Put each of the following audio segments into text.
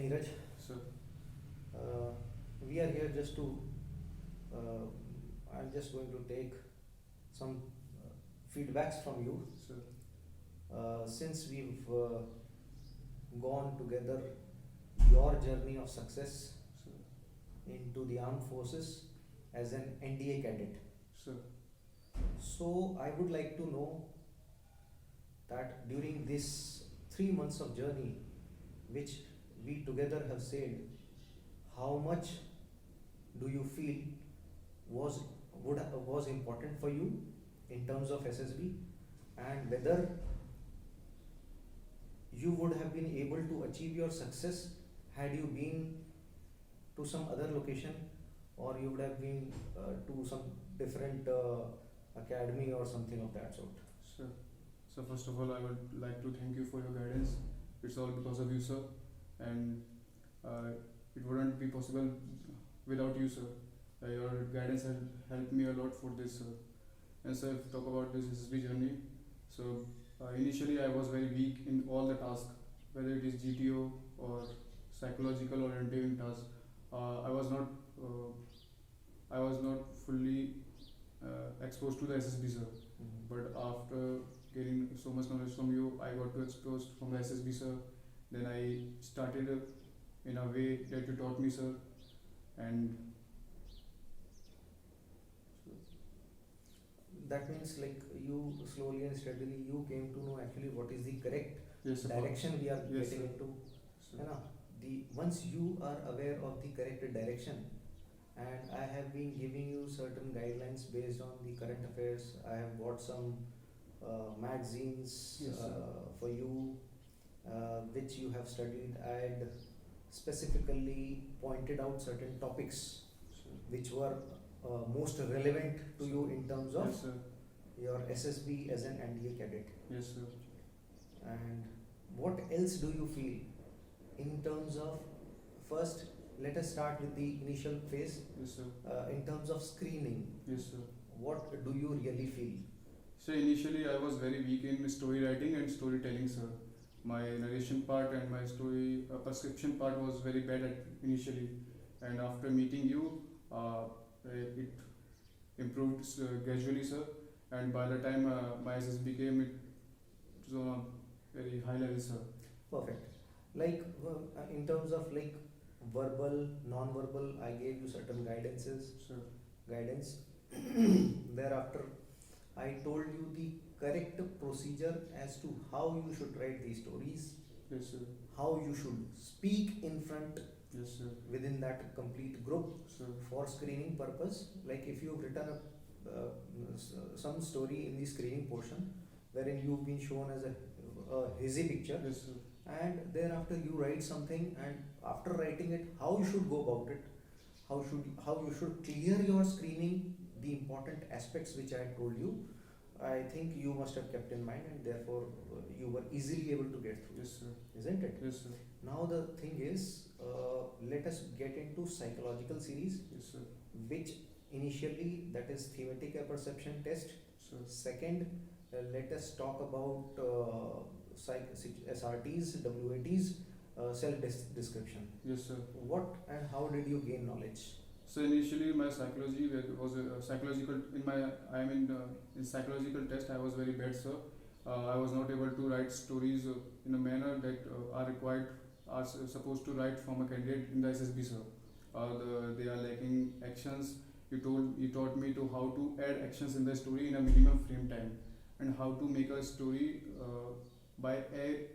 Neeraj. Sir. Uh, we are here just to. Uh, I'm just going to take some feedbacks from you. Sir. Since we've gone together your journey of success Sir. into the armed forces as an NDA cadet. Sir. So I would like to know that during this 3 months of journey, which we together have said, how much do you feel was was important for you in terms of SSB, and whether you would have been able to achieve your success had you been to some other location, or you would have been to some different academy or something of that sort. Sir. So first of all, I would like to thank you for your guidance. It's all because of you, sir, and it wouldn't be possible without you, sir. Your guidance has helped me a lot for this, sir. And sir, if you talk about this SSB journey, so initially I was very weak in all the tasks, whether it is GTO or psychological or interviewing tasks. I was not fully exposed to the SSB, sir. But after getting so much knowledge from you, I got to exposed from the SSB, sir. Then I started in a way that you taught me, sir, and That means like you slowly and steadily you came to know actually what is the correct yes, sir. direction we are Yes, getting sir. into. Sir. You know, the once you are aware of the correct direction, and I have been giving you certain guidelines based on the current affairs. I have got some magazines Yes, sir. for you, which you have studied. I had specifically pointed out certain topics Sir. which were most relevant to you in terms of Yes, sir. your SSB as an NDA cadet. Yes, sir. And what else do you feel in terms of, first let us start with the initial phase, Yes, sir. in terms of screening, Yes, sir. what do you really feel? So initially I was very weak in story writing and storytelling, sir. My narration part and my story prescription part was very bad at initially, and after meeting you, it improved gradually, sir. And by the time my SSB came, it was on a very high level, sir. Perfect. Like in terms of like verbal, non-verbal, I gave you certain Sir. guidance. Thereafter, I told you the correct procedure as to how you should write these stories, Yes, sir. how you should speak in front Yes, sir. within that complete group Sir. for screening purpose. Like if you've written some story in the screening portion wherein you've been shown as a hazy picture, Yes, sir. and thereafter you write something, and after writing it, how you should go about it, how you should clear your screening, the important aspects which I told you, I think you must have kept in mind, and therefore you were easily able to get through, Yes, sir. isn't it? Yes, sir. Now the thing is, let us get into psychological series, Yes, sir. which initially, that is thematic perception test. Sir. Second, let us talk about SRTs, WATs, self-description. Yes, sir. What and how did you gain knowledge? So initially, my psychology was psychological. In psychological test, I was very bad, sir. I was not able to write stories in a manner that are supposed to write from a candidate in the SSB, sir. They are lacking actions. You taught me to how to add actions in the story in a minimum frame time, and how to make a story by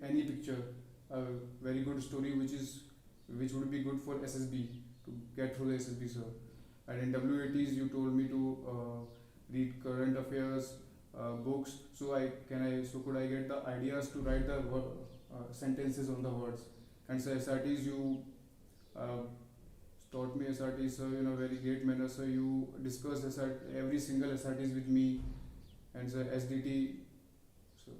any picture, a very good story which would be good for SSB to get through the SSB, sir. And in WATs, you told me to read current affairs books. So could I get the ideas to write the sentences on the words? And so SRTs, you taught me SRTs, sir, in a very great manner. So you discussed every single SRTs with me, and so SDT. So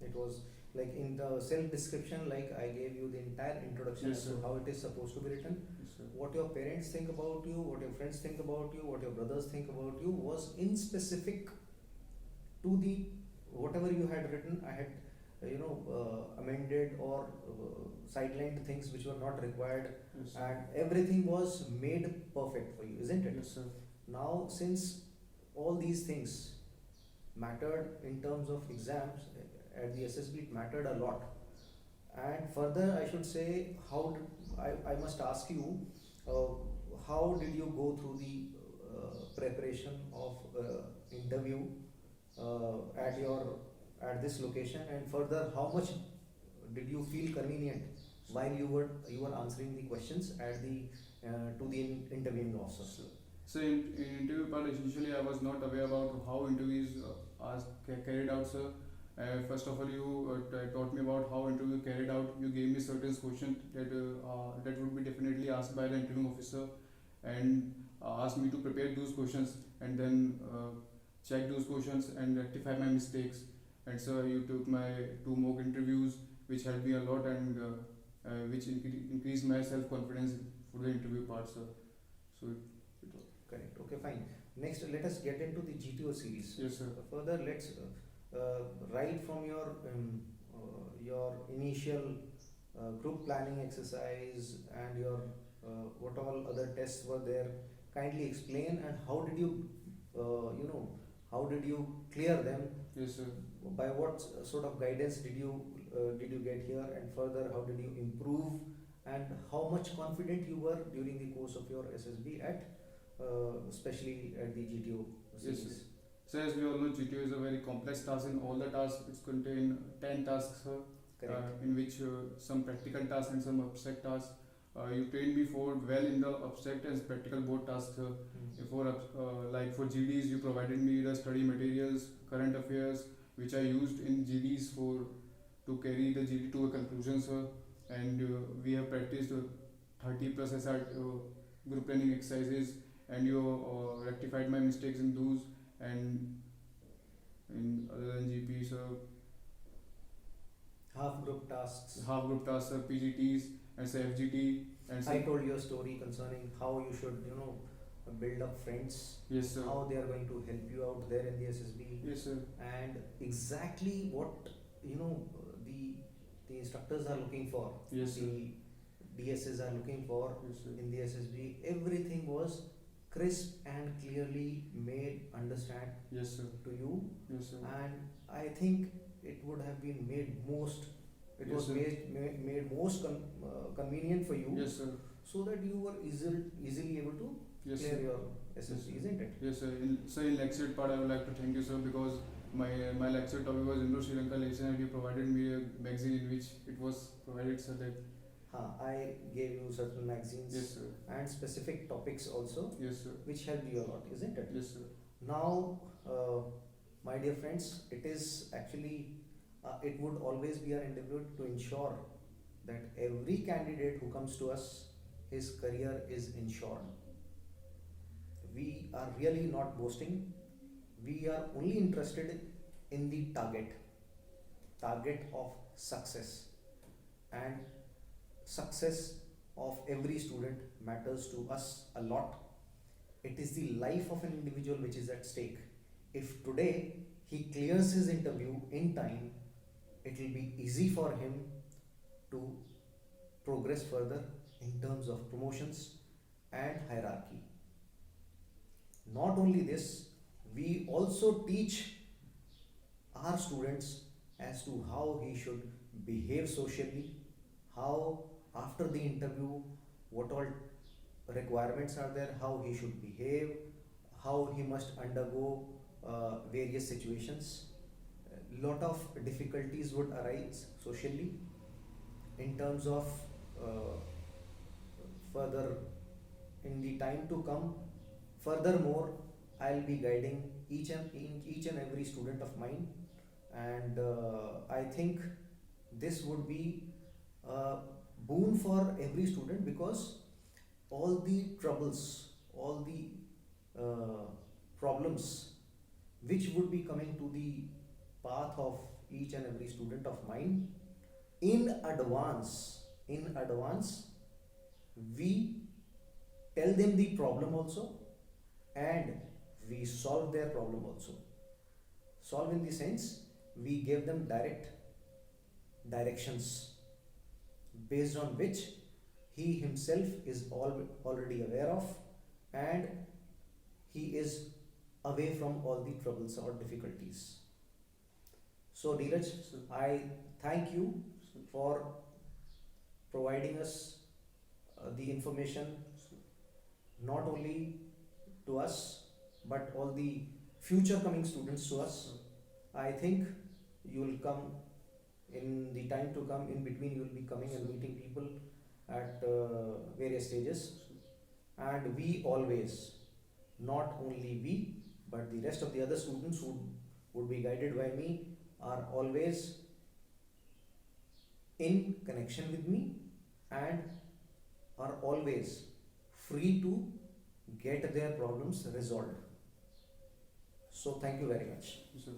It was like in the self-description, like I gave you the entire introduction Yes, as to sir. how it is supposed to be written. yes, sir. What your parents think about you, what your friends think about you, what your brothers think about you was in specific to the whatever you had written. I had amended or sidelined things which were not required, Yes, sir. and everything was made perfect for you, isn't it? Yes, sir. Now, since all these things mattered in terms of exams at the SSB, it mattered a lot. And further, I should say, I must ask you, uh, how did you go through the preparation of interview at your at this location, and further, how much did you feel convenient while you were answering the questions at the to the interviewing officer? So in interview part, initially I was not aware about how interviews are carried out, sir. First of all, you taught me about how interview carried out. You gave me certain questions that would be definitely asked by the interviewing officer, and asked me to prepare those questions and then check those questions and rectify my mistakes. And so you took my two mock interviews, which helped me a lot, and which increased my self confidence for the interview part, sir. So it was. Correct. Okay, fine. Next, let us get into the GTO series. Yes, sir. Further, let's right from your initial group planning exercise and your what all other tests were there. Kindly explain, and how did you how did you clear them? Yes, sir. By what sort of guidance did you get here, and further how did you improve, and how much confident you were during the course of your SSB at especially at the GTO Yes, series? So as we all know, GTO is a very complex task. In all the tasks, it contain 10 tasks, sir, Correct. in which some practical tasks and some abstract tasks. You trained me for well in the abstract and practical both tasks. For like for GDs, you provided me the study materials, current affairs, which I used in GDs to carry the GD to a conclusion, sir. And we have practiced 30 plus SR group planning exercises, and you rectified my mistakes in those. And in other than GP, sir, Half group tasks. half group tasks, sir, PGTs, and say FGT, and I say told you a story concerning how you should, build up friends, yes, sir. how they are going to help you out there in the SSB, Yes, sir. and exactly what the instructors are looking for, Yes, sir. the DSs are looking for Yes, sir. in the SSB. Everything was crisp and clearly made understand Yes, sir. to you, Yes, sir. and I think it would have been made most. It Yes, was sir. made most convenient for you, Yes, sir. so that you were easily able to Yes, clear sir. your SSB, Yes, isn't it? Yes, sir. In lecture part, I would like to thank you, sir, because my lecture topic was Indo-Sri Lanka election, and you provided me a magazine in which it was provided, sir, that I gave you certain magazines yes, sir. and specific topics also, Yes, sir. which helped you a lot, isn't it? Yes, sir. Now, my dear friends, it is actually, it would always be our endeavor to ensure that every candidate who comes to us, his career is ensured. We are really not boasting. We are only interested in the target of success. And success of every student matters to us a lot. It is the life of an individual which is at stake. If today he clears his interview in time, it will be easy for him to progress further in terms of promotions and hierarchy. Not only this, we also teach our students as to how he should behave socially, how after the interview, what all requirements are there, how he should behave, how he must undergo various situations. A lot of difficulties would arise socially in terms of further in the time to come. Furthermore, I'll be guiding each and every student of mine, and I think this would be a boon for every student, because all the troubles, all the problems which would be coming to the path of each and every student of mine, in advance, we tell them the problem also, and we solve their problem also. Solve in the sense, we give them direct directions based on which he himself is already aware of, and he is away from all the troubles or difficulties. So Neeraj, Sir. I thank you Sir. for providing us the information, Sir. not only to us but all the future coming students to us. Sir. I think you will come in the time to come. In between, you will be coming and meeting people at various stages, and we always, not only we but the rest of the other students who would be guided by me, are always in connection with me and are always free to get their problems resolved. So thank you very much. Sir.